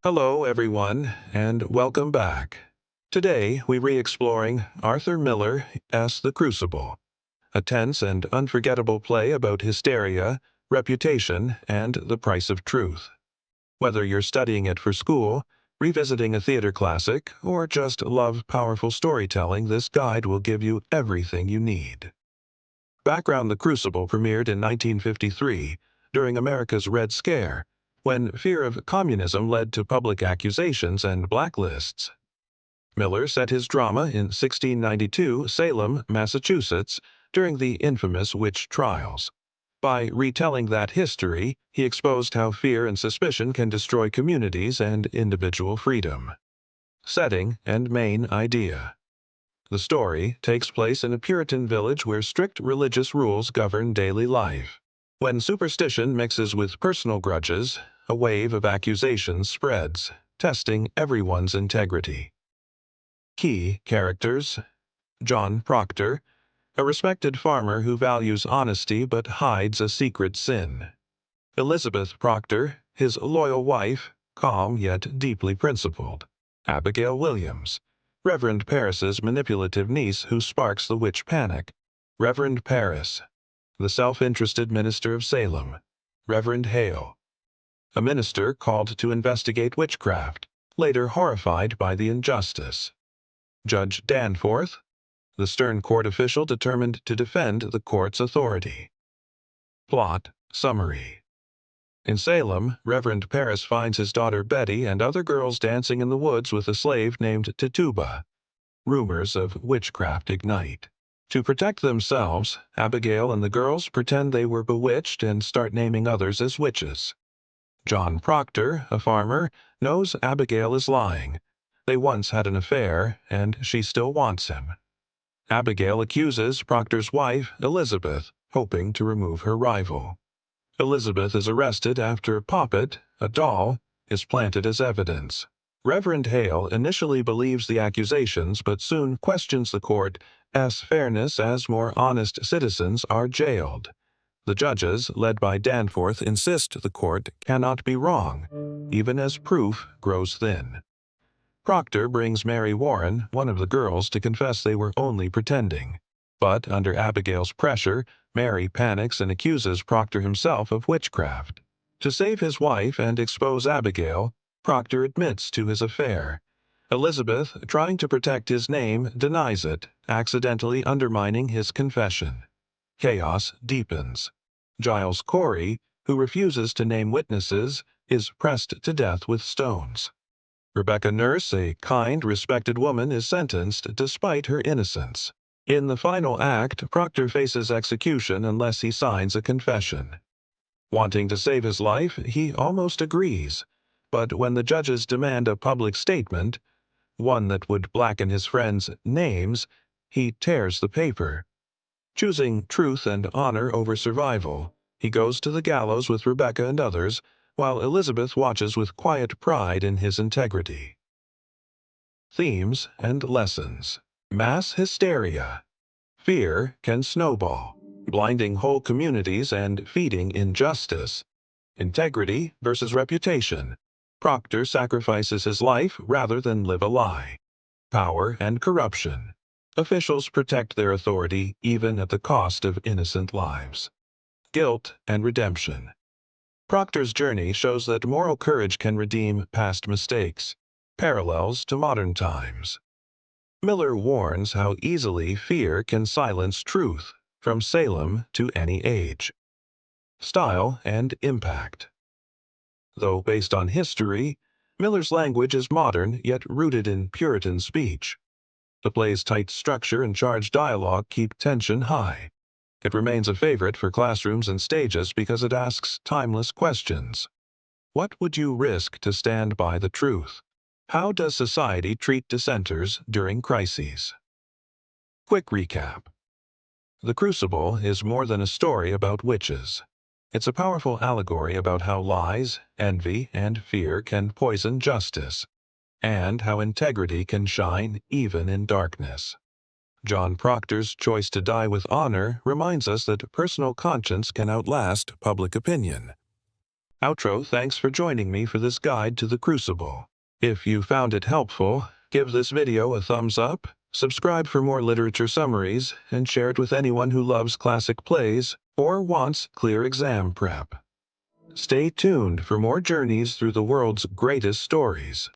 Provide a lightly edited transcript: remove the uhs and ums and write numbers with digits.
Hello, everyone, and welcome back. Today, we're re-exploring Arthur Miller as The Crucible, a tense and unforgettable play about hysteria, reputation, and the price of truth. Whether you're studying it for school, revisiting a theater classic, or just love powerful storytelling, this guide will give you everything you need. Background: The Crucible premiered in 1953 during America's Red Scare, when fear of communism led to public accusations and blacklists. Miller set his drama in 1692 Salem, Massachusetts, during the infamous witch trials. By retelling that history, he exposed how fear and suspicion can destroy communities and individual freedom. Setting and main idea. The story takes place in a Puritan village where strict religious rules govern daily life. When superstition mixes with personal grudges, a wave of accusations spreads, testing everyone's integrity. Key characters: John Proctor, a respected farmer who values honesty but hides a secret sin. Elizabeth Proctor, his loyal wife, calm yet deeply principled. Abigail Williams, Reverend Paris's manipulative niece who sparks the witch panic. Reverend Paris, the self-interested minister of Salem. Reverend Hale, a minister called to investigate witchcraft, later horrified by the injustice. Judge Danforth, the stern court official determined to defend the court's authority. Plot summary. In Salem, Reverend Paris finds his daughter Betty and other girls dancing in the woods with a slave named Tituba. Rumors of witchcraft ignite. To protect themselves, Abigail and the girls pretend they were bewitched and start naming others as witches. John Proctor, a farmer, knows Abigail is lying. They once had an affair, and she still wants him. Abigail accuses Proctor's wife, Elizabeth, hoping to remove her rival. Elizabeth is arrested after Poppet, a doll, is planted as evidence. Reverend Hale initially believes the accusations but soon questions the court's fairness as more honest citizens are jailed. The judges, led by Danforth, insist the court cannot be wrong, even as proof grows thin. Proctor brings Mary Warren, one of the girls, to confess they were only pretending. But under Abigail's pressure, Mary panics and accuses Proctor himself of witchcraft. To save his wife and expose Abigail, Proctor admits to his affair. Elizabeth, trying to protect his name, denies it, accidentally undermining his confession. Chaos deepens. Giles Corey, who refuses to name witnesses, is pressed to death with stones. Rebecca Nurse, a kind, respected woman, is sentenced despite her innocence. In the final act, Proctor faces execution unless he signs a confession. Wanting to save his life, he almost agrees. But when the judges demand a public statement, one that would blacken his friends' names, he tears the paper. Choosing truth and honor over survival, he goes to the gallows with Rebecca and others, while Elizabeth watches with quiet pride in his integrity. Themes and lessons. Mass hysteria. Fear can snowball, blinding whole communities and feeding injustice. Integrity versus reputation. Proctor sacrifices his life rather than live a lie. Power and corruption. Officials protect their authority even at the cost of innocent lives. Guilt and redemption. Proctor's journey shows that moral courage can redeem past mistakes. Parallels to modern times. Miller warns how easily fear can silence truth, from Salem to any age. Style and impact. Though based on history, Miller's language is modern yet rooted in Puritan speech. The play's tight structure and charged dialogue keep tension high. It remains a favorite for classrooms and stages because it asks timeless questions. What would you risk to stand by the truth? How does society treat dissenters during crises? Quick recap. The Crucible is more than a story about witches. It's a powerful allegory about how lies, envy, and fear can poison justice, and how integrity can shine even in darkness. John Proctor's choice to die with honor reminds us that personal conscience can outlast public opinion. Outro, thanks for joining me for this guide to the Crucible. If you found it helpful, give this video a thumbs up, subscribe for more literature summaries, and share it with anyone who loves classic plays or wants clear exam prep. Stay tuned for more journeys through the world's greatest stories.